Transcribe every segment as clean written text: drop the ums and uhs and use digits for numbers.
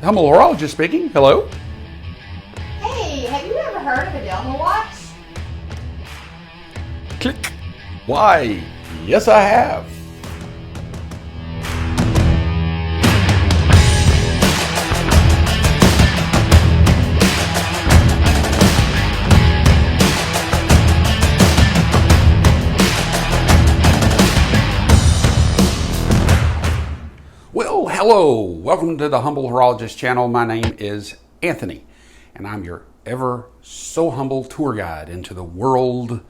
Humble horologist speaking. Hello. Hey, have you ever heard of a Delma watch? Click. Why, yes I have. Well, hello. Welcome to the Humble Horologist channel. My name is Anthony, and I'm your ever so humble tour guide into the world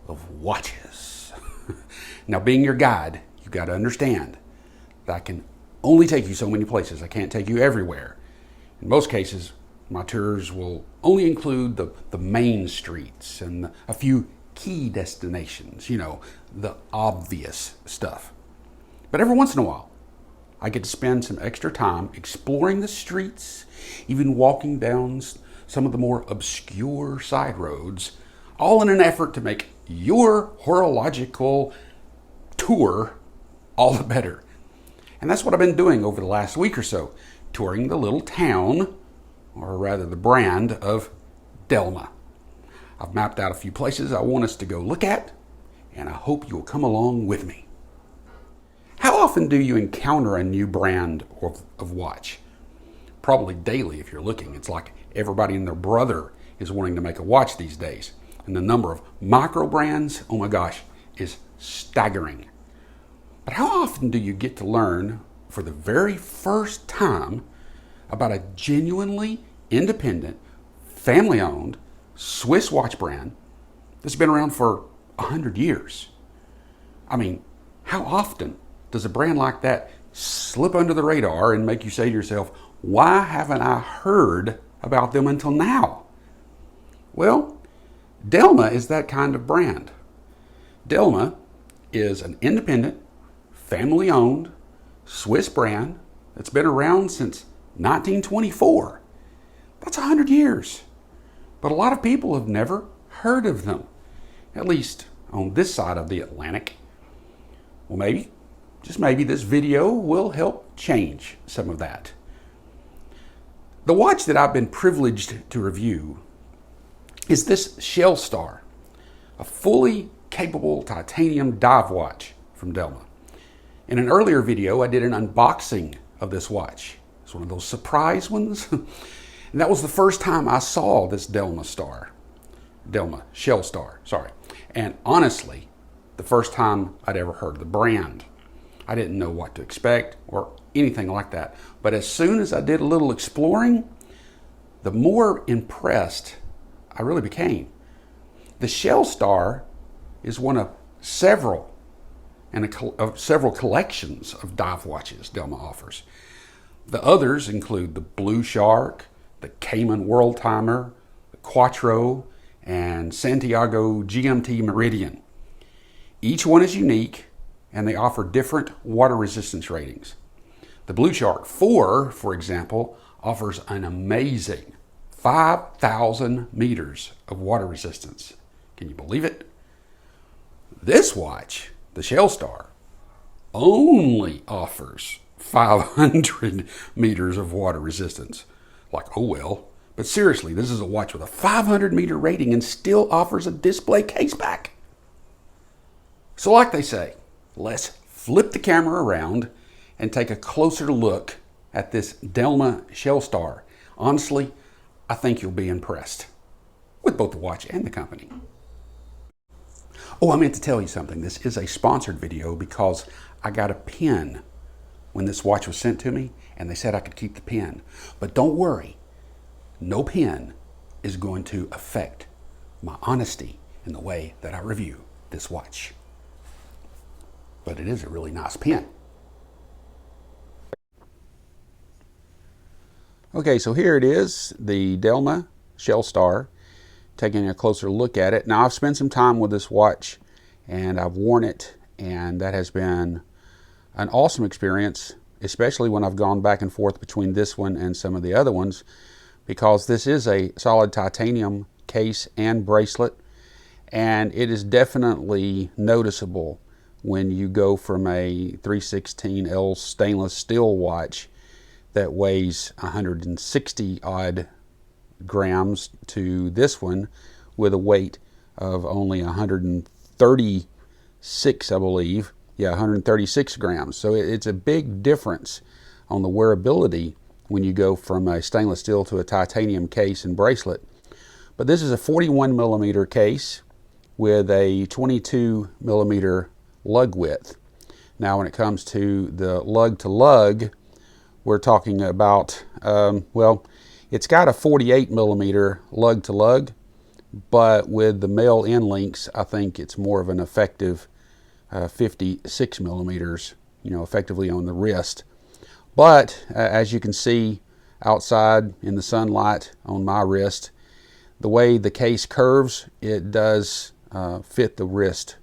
of watches. Now, being your guide, you got to understand that I can only take you so many places. I can't take you everywhere. In most cases, my tours will only include the main streets and a few key destinations, you know, the obvious stuff. But every once in a while, I get to spend some extra time exploring the streets, even walking down some of the more obscure side roads, all in an effort to make your horological tour all the better. And that's what I've been doing over the last week or so, touring the little town, or rather the brand of Delma. I've mapped out a few places I want us to go look at, and I hope you'll come along with me. How often do you encounter a new brand of watch? Probably daily if you're looking. It's like everybody and their brother is wanting to make a watch these days. And the number of micro brands, oh my gosh, is staggering. But how often do you get to learn for the very first time about a genuinely independent, family-owned Swiss watch brand that's been around for 100 years? I mean, how often does a brand like that slip under the radar and make you say to yourself, why haven't I heard about them until now? Well, Delma is that kind of brand. Delma is an independent, family-owned Swiss brand that's been around since 1924. That's 100 years. But a lot of people have never heard of them, at least on this side of the Atlantic. Well, maybe, just maybe, this video will help change some of that. The watch that I've been privileged to review is this Shell Star, a fully capable titanium dive watch from Delma. In an earlier video, I did an unboxing of this watch. It's one of those surprise ones. And that was the first time I saw this Delma Shell Star, sorry. And honestly, the first time I'd ever heard of the brand. I didn't know what to expect or anything like that. But as soon as I did a little exploring, the more impressed I really became. The Shell Star is one of several collections of dive watches Delma offers. The others include the Blue Shark, the Cayman World Timer, the Quattro, and Santiago GMT Meridian. Each one is unique, and they offer different water resistance ratings. The Blue Shark 4, for example, offers an amazing 5,000 meters of water resistance. Can you believe it? This watch, the Shell Star, only offers 500 meters of water resistance. Like, oh well. But seriously, this is a watch with a 500 meter rating and still offers a display case back. So like they say, let's flip the camera around and take a closer look at this Delma Shell Star. Honestly, I think you'll be impressed with both the watch and the company. Oh, I meant to tell you something. This is a sponsored video because I got a pin when this watch was sent to me, and they said I could keep the pin. But don't worry, no pin is going to affect my honesty in the way that I review this watch. But it is a really nice pin. Okay, so here it is, the Delma Shell Star, taking a closer look at it. Now, I've spent some time with this watch, and I've worn it, and that has been an awesome experience, especially when I've gone back and forth between this one and some of the other ones, because this is a solid titanium case and bracelet, and it is definitely noticeable when you go from a 316L stainless steel watch that weighs 160 odd grams to this one with a weight of only 136, I believe. Yeah, 136 grams. So it's a big difference on the wearability when you go from a stainless steel to a titanium case and bracelet. But this is a 41 millimeter case with a 22 millimeter lug width. Now when it comes to the lug to lug, we're talking about, well, it's got a 48 millimeter lug to lug, but with the male end links, I think it's more of an effective 56 millimeters, effectively on the wrist. But as you can see outside in the sunlight on my wrist, the way the case curves, it does fit the wrist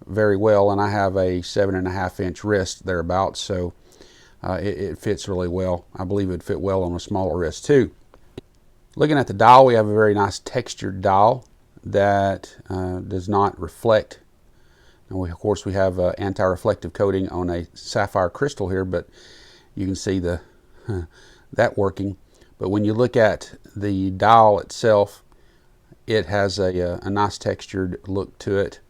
very well, and I have a 7.5 inch wrist thereabouts, so it fits really well. I believe it would fit well on a smaller wrist too. Looking at the dial, we have a very nice textured dial that does not reflect. And of course we have anti-reflective coating on a sapphire crystal here, but you can see that working. But when you look at the dial itself, it has a nice textured look to it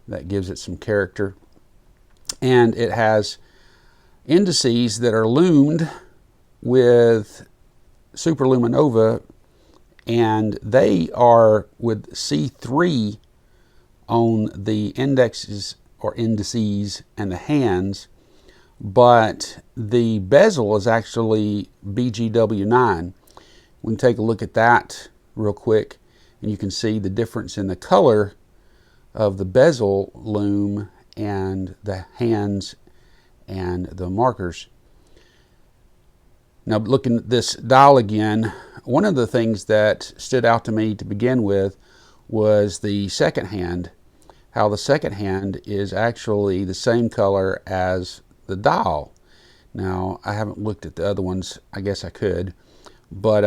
that gives it some character. And it has indices that are loomed with superluminova, and they are with C3 on the indexes or indices and the hands, but the bezel is actually BGW9. We can take a look at that real quick, and you can see the difference in the color of the bezel loom and the hands and the markers. Now looking at this dial again, one of the things that stood out to me to begin with was the second hand, how the second hand is actually the same color as the dial. Now I haven't looked at the other ones, I guess I could, but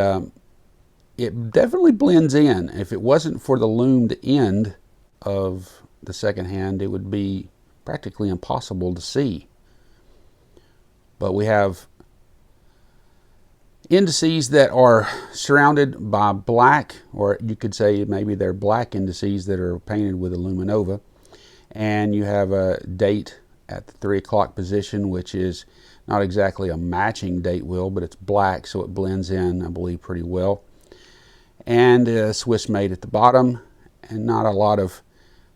it definitely blends in. If it wasn't for the loomed end of the second hand, it would be practically impossible to see. But we have indices that are surrounded by black, or you could say maybe they're black indices that are painted with aluminova. And you have a date at the 3 o'clock position, which is not exactly a matching date wheel, but it's black, so it blends in, I believe, pretty well. And Swiss made at the bottom, and not a lot of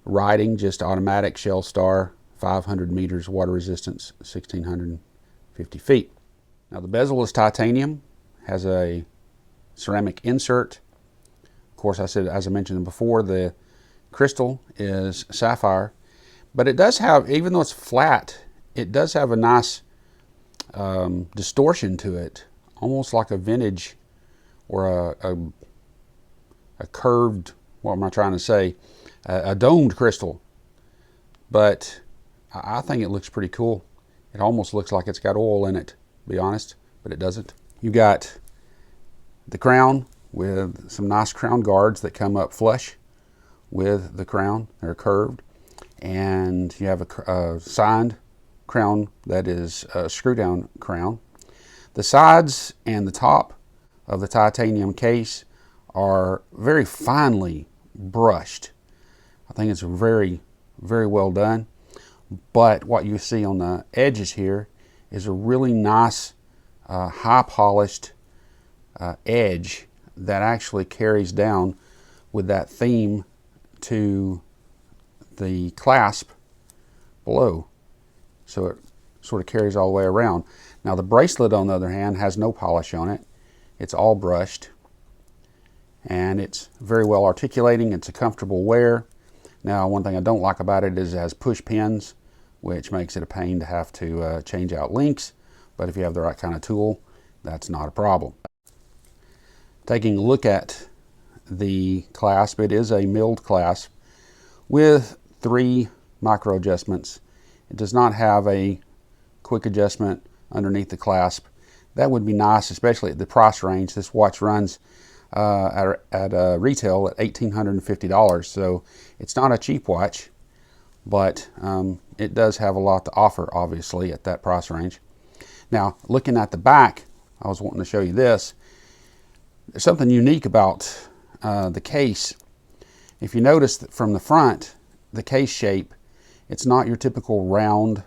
writing, just automatic shell star, 500 meters water resistance, 1,650 feet. Now the bezel is titanium, has a ceramic insert. Of course, as I mentioned before, the crystal is sapphire, but it does have, even though it's flat, it does have a nice distortion to it, almost like a vintage or a curved, what am I trying to say, a domed crystal. But I think it looks pretty cool. It almost looks like it's got oil in it, to be honest, but it doesn't. You got the crown with some nice crown guards that come up flush with the crown. They're curved. And you have a signed crown that is a screw down crown. The sides and the top of the titanium case are very finely brushed. I think it's very, very well done. But what you see on the edges here is a really nice high polished edge that actually carries down with that theme to the clasp below. So it sort of carries all the way around. Now the bracelet, on the other hand, has no polish on it. It's all brushed. And it's very well articulating. It's a comfortable wear. Now one thing I don't like about it is it has push pins, which makes it a pain to have to change out links. But if you have the right kind of tool, that's not a problem. Taking a look at the clasp, it is a milled clasp with 3 micro adjustments. It does not have a quick adjustment underneath the clasp. That would be nice, especially at the price range. This watch runs at retail at $1,850, so it's not a cheap watch, but it does have a lot to offer, obviously, at that price range. Now, looking at the back I was wanting to show you this. There's something unique about the case. If you notice that from the front, the case shape, it's not your typical round,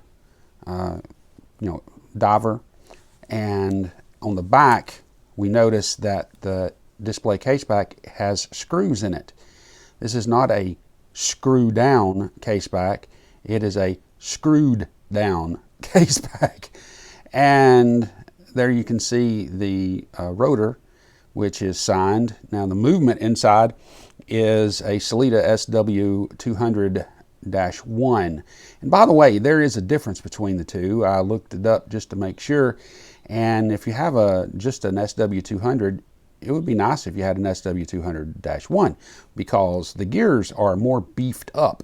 diver. And on the back, we notice that the display case back has screws in it. This is not a screw down case back. It is a screwed down case back. And there you can see the rotor, which is signed. Now the movement inside is a Sellita SW200-1. And by the way, there is a difference between the two. I looked it up just to make sure. And if you have just an SW200, it would be nice if you had an SW200-1 because the gears are more beefed up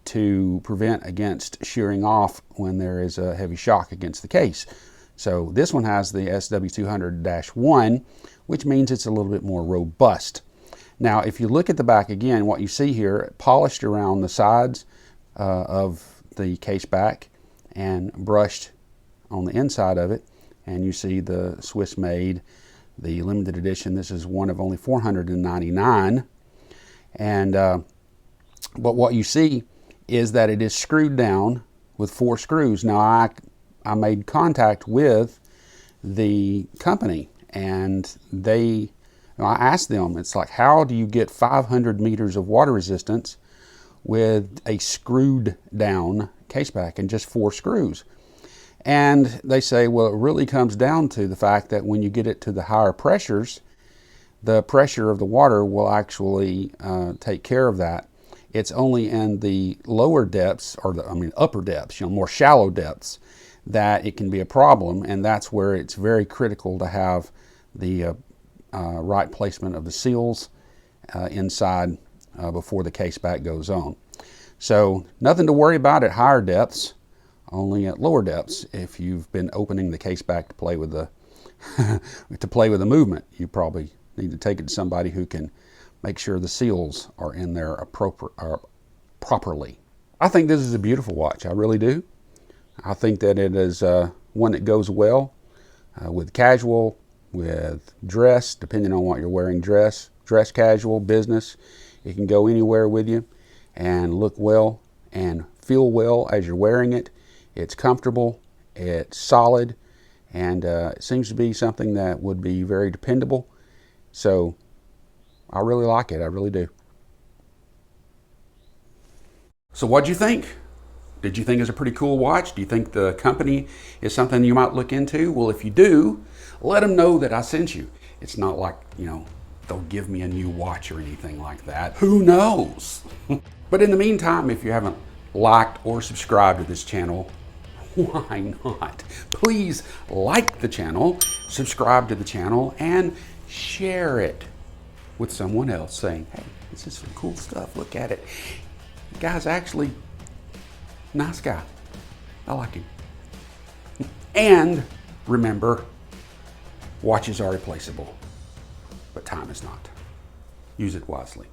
to prevent against shearing off when there is a heavy shock against the case. So this one has the SW200-1, which means it's a little bit more robust. Now, if you look at the back again, what you see here, polished around the sides of the case back and brushed on the inside of it, and you see the Swiss made, the limited edition. This is one of only 499. And but what you see is that it is screwed down with 4 screws. Now I made contact with the company, and I asked them, it's like, how do you get 500 meters of water resistance with a screwed down case back and just 4 screws? And they say, well, it really comes down to the fact that when you get it to the higher pressures, the pressure of the water will actually take care of that. It's only in the lower depths, or upper depths, more shallow depths, that it can be a problem. And that's where it's very critical to have the right placement of the seals inside before the case back goes on. So nothing to worry about at higher depths, only at lower depths. If you've been opening the case back to play with the movement, you probably need to take it to somebody who can make sure the seals are in there properly. I think this is a beautiful watch. I really do. I think that it is one that goes well with casual, with dress, depending on what you're wearing, dress casual, business. It can go anywhere with you and look well and feel well as you're wearing it. It's comfortable, it's solid, and it seems to be something that would be very dependable. So I really like it, I really do. So what'd you think? Did you think it's a pretty cool watch? Do you think the company is something you might look into? Well, if you do, let them know that I sent you. It's not like, they'll give me a new watch or anything like that. Who knows? But in the meantime, if you haven't liked or subscribed to this channel, why not? Please like the channel, subscribe to the channel, and share it with someone else saying, hey, this is some cool stuff, look at it. The guy's actually a nice guy. I like him. And remember, watches are replaceable, but time is not. Use it wisely.